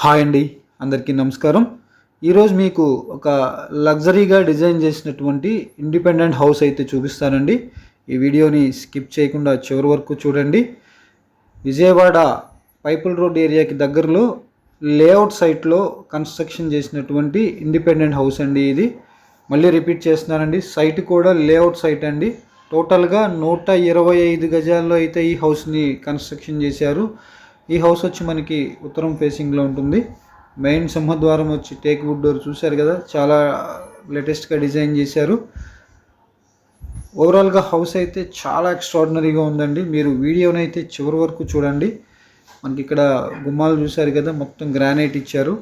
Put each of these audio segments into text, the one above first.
Hi అండి, అందరికీ నమస్కారం. ఈరోజు మీకు ఒక లగ్జరీగా డిజైన్ చేసినటువంటి ఇండిపెండెంట్ హౌస్ అయితే చూపిస్తానండి. ఈ వీడియోని స్కిప్ చేయకుండా చివరి వరకు చూడండి. విజయవాడ పైపుల్ రోడ్ ఏరియాకి దగ్గరలో లేఅవుట్ సైట్లో కన్స్ట్రక్షన్ చేసినటువంటి ఇండిపెండెంట్ హౌస్ అండి. ఇది మళ్ళీ రిపీట్ చేస్తున్నానండి, సైట్ కూడా లేఅవుట్ సైట్ అండి. టోటల్గా 125 గజాల్లో అయితే ఈ హౌస్ని కన్స్ట్రక్షన్ చేశారు. ఈ హౌస్ వచ్చి మనకి ఉత్తరం ఫేసింగ్లో ఉంటుంది. మెయిన్ సింహద్వారం వచ్చి టేక్ వుడ్ డోర్ చూశారు కదా, చాలా లేటెస్ట్గా డిజైన్ చేశారు. ఓవరాల్గా హౌస్ అయితే చాలా ఎక్స్ట్రాడినరీగా ఉందండి. మీరు వీడియోని అయితే చివరి వరకు చూడండి. మనకి ఇక్కడ గుమ్మాలు చూశారు కదా, మొత్తం గ్రానైట్ ఇచ్చారు.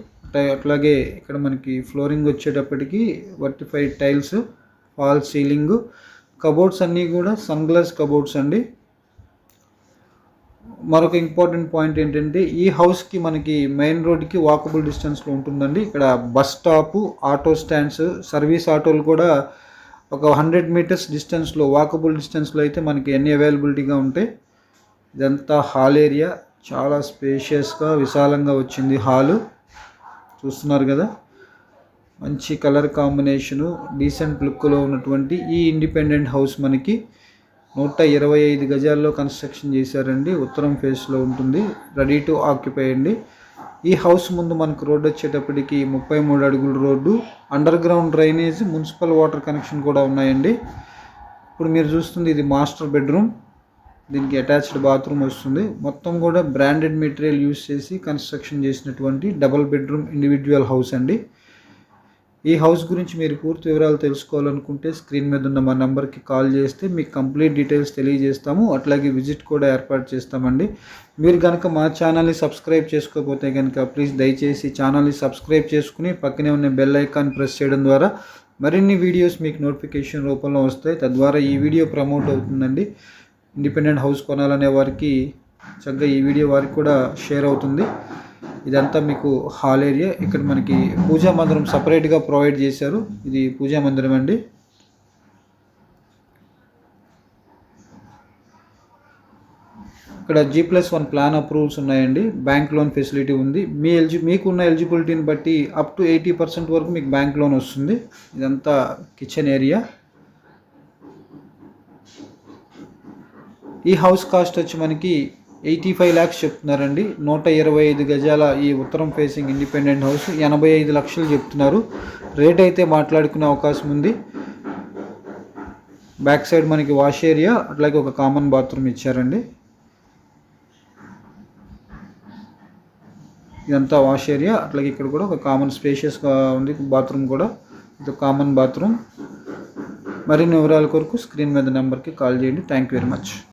అట్లాగే ఇక్కడ మనకి ఫ్లోరింగ్ వచ్చేటప్పటికి vitrified tiles, fall ceiling, cupboards అన్నీ కూడా సన్ గ్లాస్ కబోర్డ్స్ అండి. మరొక ఇంపార్టెంట్ పాయింట్ ఏంటంటే ఈ హౌస్కి మనకి మెయిన్ రోడ్కి వాకబుల్ డిస్టెన్స్లో ఉంటుందండి. ఇక్కడ bus stop, auto stands, service ఆటోలు కూడా ఒక 100 మీటర్స్ డిస్టెన్స్లో, వాకబుల్ డిస్టెన్స్లో అయితే మనకి అన్ని అవైలబిలిటీగా ఉంటాయి. ఇదంతా హాల్ ఏరియా, చాలా స్పేషియస్గా విశాలంగా వచ్చింది హాలు. చూస్తున్నారు కదా, మంచి కలర్ కాంబినేషను, డీసెంట్ లుక్లో ఉన్నటువంటి ఈ ఇండిపెండెంట్ హౌస్ మనకి 125 గజాల్లో కన్స్ట్రక్షన్ చేశారండి. ఉత్తరం ఫేస్లో ఉంటుంది, రెడీ టు ఆక్యుపై అండి. ఈ హౌస్ ముందు మనకు రోడ్డు వచ్చేటప్పటికి 33 అడుగుల road, under ground drainage, municipal water connection కూడా ఉన్నాయండి. ఇప్పుడు మీరు చూస్తుంది ఇది మాస్టర్ బెడ్రూమ్, దీనికి అటాచ్డ్ బాత్రూమ్ వస్తుంది. మొత్తం కూడా బ్రాండెడ్ మెటీరియల్ యూస్ చేసి కన్స్ట్రక్షన్ చేసినటువంటి డబుల్ బెడ్రూమ్ ఇండివిజువల్ హౌస్ అండి. ఈ హౌస్ గురించి మీరు పూర్తి వివరాలు తెలుసుకోవాలనుకుంటే స్క్రీన్ మీద ఉన్న మా నెంబర్కి కాల్ చేస్తే మీకు కంప్లీట్ డీటెయిల్స్ తెలియజేస్తాము. అట్లాగే విజిట్ కూడా ఏర్పాటు చేస్తామండి. మీరు కనుక మా ఛానల్ని సబ్స్క్రైబ్ చేసుకోకపోతే కనుక ప్లీజ్ దయచేసి ఛానల్ని సబ్స్క్రైబ్ చేసుకుని పక్కనే ఉన్న బెల్ ఐకాన్ ప్రెస్ చేయడం ద్వారా మరిన్ని వీడియోస్ మీకు నోటిఫికేషన్ రూపంలో వస్తాయి. తద్వారా ఈ వీడియో ప్రమోట్ అవుతుందండి. ఇండిపెండెంట్ హౌస్ కొనాలనే వారికి చక్కగా ఈ వీడియో వారికి కూడా షేర్ అవుతుంది. ఇదంతా మీకు హాల్ ఏరియా. ఇక్కడ మనకి పూజా మందిరం సపరేట్గా ప్రొవైడ్ చేశారు. ఇది పూజా మందిరం అండి. ఇక్కడ G+1 ప్లాన్ అప్రూవల్స్ ఉన్నాయండి. బ్యాంక్ లోన్ ఫెసిలిటీ ఉంది. మీకున్న ఎలిజిబిలిటీని బట్టి అప్ టు 80% వరకు మీకు బ్యాంక్ లోన్ వస్తుంది. ఇదంతా కిచెన్ ఏరియా. ఈ హౌస్ కాస్ట్ వచ్చి మనకి 85 lakhs చెప్తున్నారండి. 125 గజాల ఈ ఉత్తరం ఫేసింగ్ ఇండిపెండెంట్ హౌస్ 85 లక్షలు చెప్తున్నారు. రేట్ అయితే మాట్లాడుకునే అవకాశం ఉంది. బ్యాక్ సైడ్ మనకి వాష్ ఏరియా, అట్లాగే ఒక కామన్ బాత్రూమ్ ఇచ్చారండి. ఇదంతా వాష్ ఏరియా, అట్లాగే ఇక్కడ కూడా ఒక కామన్ స్పేషియస్గా ఉంది బాత్రూమ్ కూడా. ఇది కామన్ బాత్రూమ్. మరిన్ని వివరాల కొరకు స్క్రీన్ మీద నెంబర్కి కాల్ చేయండి. Thank you very much.